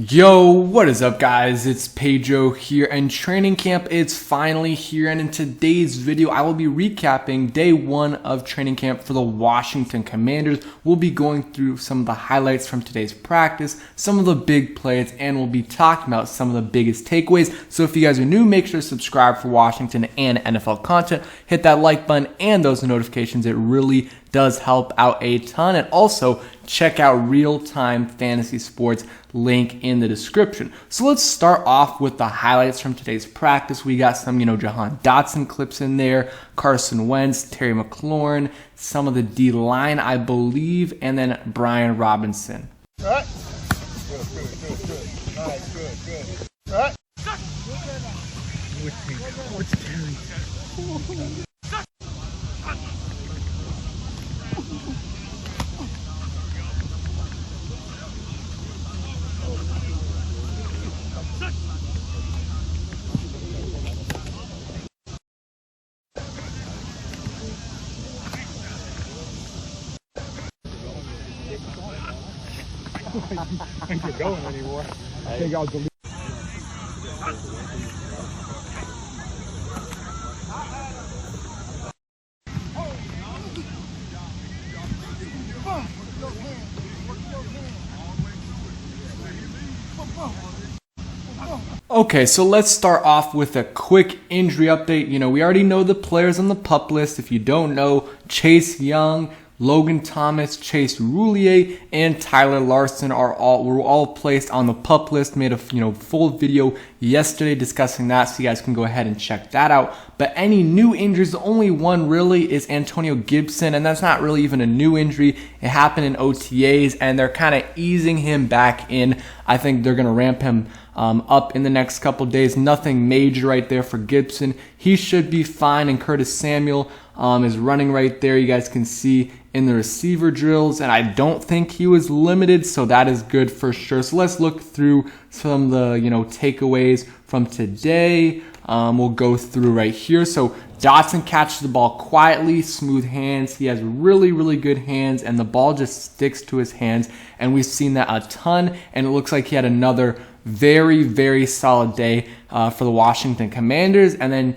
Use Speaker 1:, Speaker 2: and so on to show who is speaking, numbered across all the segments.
Speaker 1: Yo, what is up guys? It's Pedro here, and training camp is finally here, and in today's video I will be recapping day one of training camp for the Washington Commanders. We'll be going through some of the highlights from today's practice, some of the big plays, and we'll be talking about some of the biggest takeaways. So if you guys are new, make sure to subscribe for Washington and NFL content. Hit that like button and those notifications. It really does help out a ton. And also check out real-time fantasy sports, link in the description. So let's start off with the highlights from today's practice. We got some, Jahan Dotson clips in there, Carson Wentz, Terry McLaurin, some of the D-line, I believe, and then Brian Robinson.
Speaker 2: All right. Good. All right, good. All right. What's Terry? I think you're going anymore. I think I'll delete.
Speaker 1: Okay, so let's start off with a quick injury update. We already know the players on the PUP list. If you don't know, Chase Young, Logan Thomas, Chase Roulier, and Tyler Larson were all placed on the PUP list. Made a full video yesterday discussing that, so you guys can go ahead and check that out. But any new injuries, the only one really is Antonio Gibson, and that's not really even a new injury. It happened in OTAs, and they're kind of easing him back in. I think they're going to ramp him up in the next couple days. Nothing major right there for Gibson. He should be fine, and Curtis Samuel is running right there. You guys can see in the receiver drills, and I don't think he was limited, so that is good for sure. So let's look through some of the takeaways from today. We'll go through right here. So Dotson catches the ball quietly, smooth hands. He has really good hands, and the ball just sticks to his hands, and we've seen that a ton. And it looks like he had another very solid day for the Washington Commanders. And then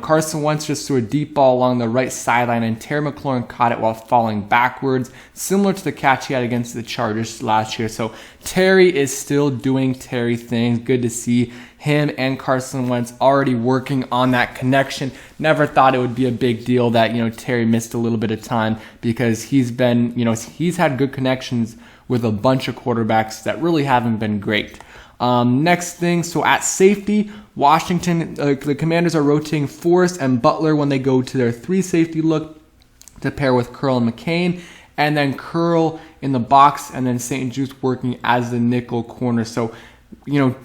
Speaker 1: Carson Wentz just threw a deep ball along the right sideline, and Terry McLaurin caught it while falling backwards, similar to the catch he had against the Chargers last year. So Terry is still doing Terry things. Good to see him and Carson Wentz already working on that connection. Never thought it would be a big deal that Terry missed a little bit of time, because he's been he's had good connections with a bunch of quarterbacks that really haven't been great. Next thing, so at safety, Washington, the Commanders are rotating Forrest and Butler when they go to their 3 safety look to pair with Curl and McCain, and then Curl in the box, and then St. Juste working as the nickel corner. So,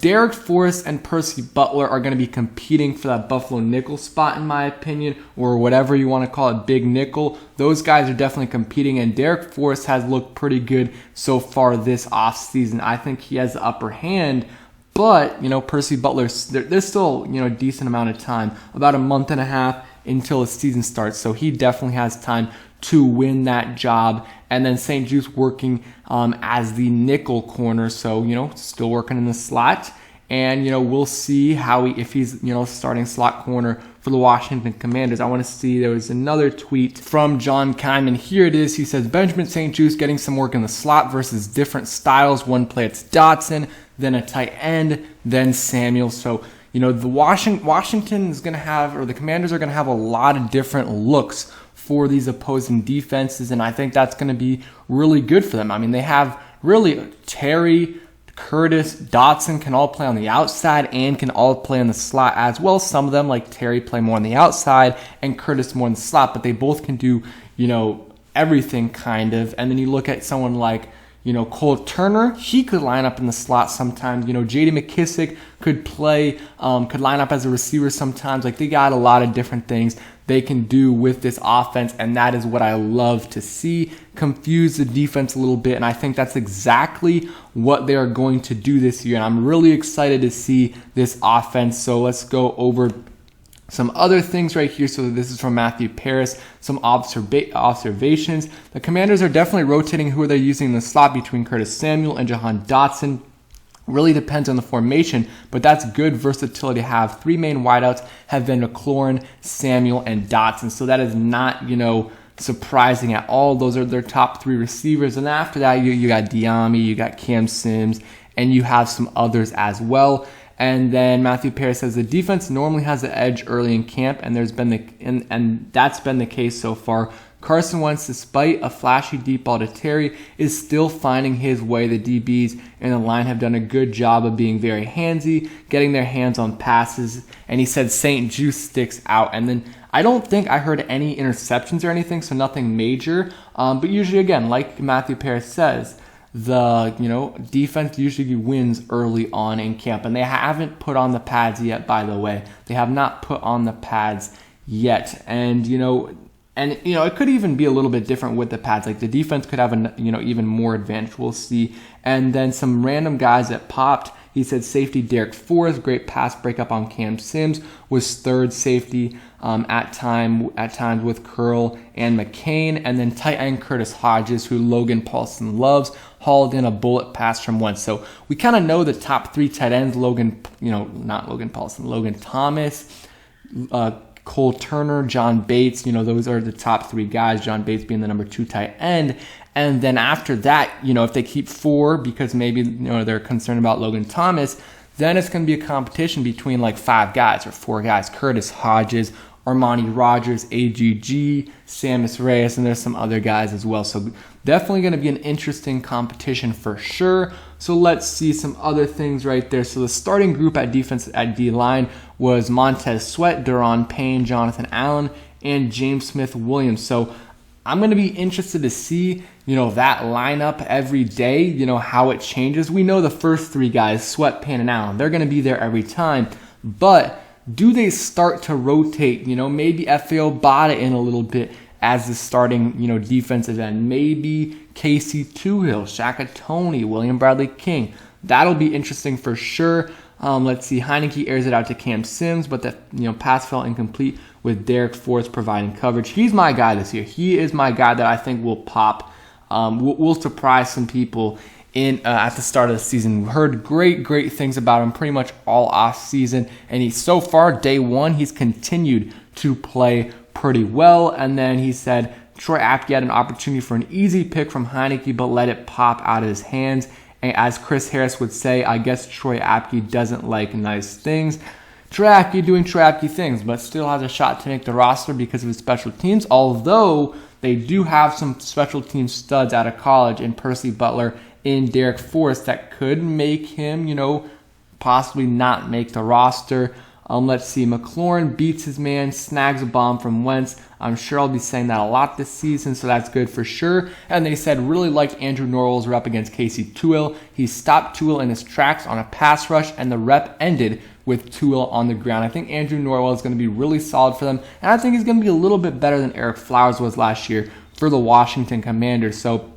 Speaker 1: Derek Forrest and Percy Butler are going to be competing for that Buffalo nickel spot, in my opinion, or whatever you want to call it, big nickel. Those guys are definitely competing, and Derek Forrest has looked pretty good so far this offseason. I think he has the upper hand, but, Percy Butler, there's still, a decent amount of time, about a month and a half until the season starts, so he definitely has time to win that job. And then St. Juste working as the nickel corner, so still working in the slot, and we'll see if he's starting slot corner for the Washington Commanders. I want to see, there was another tweet from John Kyman. Here it is. He says Benjamin St. Juste getting some work in the slot versus different styles. One play it's Dotson, then a tight end, then Samuel. So the Washington is going to have, or the Commanders are going to have a lot of different looks for these opposing defenses, and I think that's going to be really good for them. I mean, they have really Terry, Curtis, Dotson can all play on the outside and can all play in the slot as well. Some of them, like Terry, play more on the outside and Curtis more in the slot, but they both can do, everything kind of. And then you look at someone like, Cole Turner, he could line up in the slot sometimes. J.D. McKissick could line up as a receiver sometimes. Like, they got a lot of different things they can do with this offense, and that is what I love to see. Confuse the defense a little bit, and I think that's exactly what they are going to do this year, and I'm really excited to see this offense. So let's go over Some other things right here, so this is from Matthew Paris, some observations. The Commanders are definitely rotating who they're using in the slot between Curtis Samuel and Jahan Dotson. Really depends on the formation, but that's good versatility to have. 3 main wideouts have been McLaurin, Samuel, and Dotson. So that is not, surprising at all. Those are their top 3 receivers. And after that, you got Diami, you got Cam Sims, and you have some others as well. And then Matthew Perry says the defense normally has the edge early in camp, and and that's been the case so far. Carson Wentz, despite a flashy deep ball to Terry, is still finding his way. The DBs and the line have done a good job of being very handsy, getting their hands on passes. And he said St. Juice sticks out. And then I don't think I heard any interceptions or anything, so nothing major. But usually, again, like Matthew Perry says, the defense usually wins early on in camp. And they haven't put on the pads yet, by the way. They have not put on the pads yet. And, it could even be a little bit different with the pads. Like the defense could have even more advantage. We'll see. And then some random guys that popped. He said safety Derek Forrest, great pass breakup on Cam Sims, was third safety at times with Curl and McCain. And then tight end Curtis Hodges, who Logan Paulson loves, hauled in a bullet pass from Wentz. So we kind of know the top 3 tight ends. Logan Thomas, Cole Turner, John Bates, those are the top 3 guys, John Bates being the number 2 tight end. And then after that, if they keep 4 because maybe, they're concerned about Logan Thomas, then it's going to be a competition between like 5 guys or 4 guys, Curtis Hodges, Armani Rogers, AGG, Samus Reyes, and there's some other guys as well. So definitely going to be an interesting competition for sure. So let's see some other things right there. So the starting group at defense at D-line was Montez Sweat, Daron Payne, Jonathan Allen, and James Smith-Williams. So I'm going to be interested to see, that lineup every day, how it changes. We know the first 3 guys, Sweat, Payne, and Allen, they're going to be there every time. But do they start to rotate, maybe F.A.O. Bada in a little bit as the starting, defensive end? Maybe Casey Toohill, Shaka Toney, William Bradley King. That'll be interesting for sure. Let's see. Heineke airs it out to Cam Sims, but the pass fell incomplete with Derek Forrest providing coverage. He's my guy this year. He is my guy that I think will pop. Will surprise some people at the start of the season. We heard great things about him pretty much all off season, and he's so far day 1 he's continued to play pretty well. And then he said Troy Apke had an opportunity for an easy pick from Heineke, but let it pop out of his hands. And as Chris Harris would say, I guess Troy Apke doesn't like nice things. Troy Apke doing Troy Apke things, but still has a shot to make the roster because of his special teams, although they do have some special team studs out of college in Percy Butler and Derek Forrest that could make him, possibly not make the roster. Let's see. McLaurin beats his man, snags a bomb from Wentz. I'm sure I'll be saying that a lot this season, so that's good for sure. And they said really liked Andrew Norwell's rep against Casey Toohill. He stopped Toohill in his tracks on a pass rush, and the rep ended with Toohill on the ground. I think Andrew Norwell is going to be really solid for them, and I think he's going to be a little bit better than Eric Flowers was last year for the Washington Commanders. So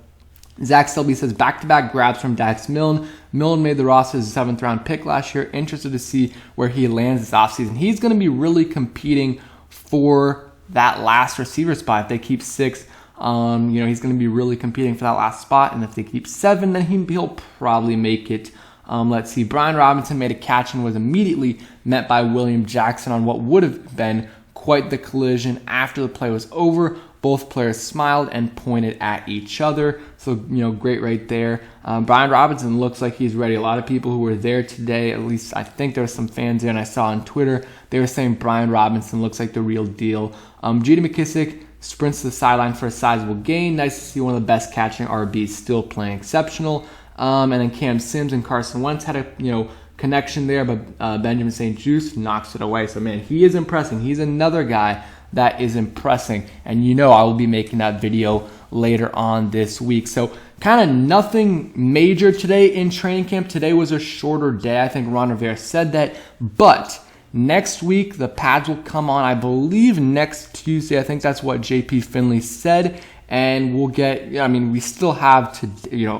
Speaker 1: Zach Selby says back-to-back grabs from Dax Milne. Milne made the roster as a 7th-round pick last year. Interested to see where he lands this offseason. He's going to be really competing for that last receiver spot. If they keep 6, he's going to be really competing for that last spot. And if they keep 7, then he'll probably make it. Let's see. Brian Robinson made a catch and was immediately met by William Jackson on what would have been quite the collision. After the play was over, both players smiled and pointed at each other. So, great right there. Brian Robinson looks like he's ready. A lot of people who were there today, at least I think there were some fans there, and I saw on Twitter, they were saying Brian Robinson looks like the real deal. J.D. McKissick sprints to the sideline for a sizable gain. Nice to see one of the best catching RBs still playing exceptional. And then Cam Sims and Carson Wentz had a, connection there, but Benjamin St. Juste knocks it away. So, man, he is impressing. He's another guy that is impressing. And I will be making that video later on this week. So kind of nothing major today in training camp. Today was a shorter day. I think Ron Rivera said that. But next week, the pads will come on, I believe, next Tuesday. I think that's what JP Finley said. And we'll get, we still have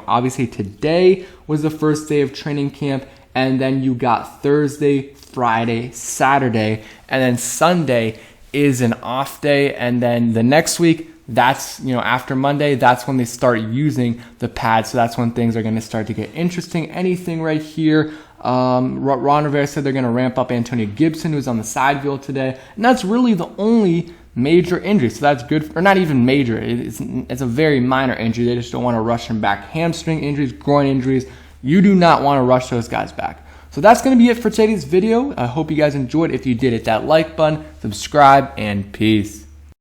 Speaker 1: obviously today was the first day of training camp. And then you got Thursday, Friday, Saturday, and then Sunday is an off day. And then the next week, that's, after Monday, that's when they start using the pads. So that's when things are going to start to get interesting. Anything right here. Ron Rivera said they're going to ramp up Antonio Gibson, who's on the side wheel today. And that's really the only major injury. So that's good. Or not even major. It's a very minor injury. They just don't want to rush him back. Hamstring injuries, groin injuries. You do not want to rush those guys back. So that's going to be it for today's video. I hope you guys enjoyed. If you did, hit that like button, subscribe, and peace.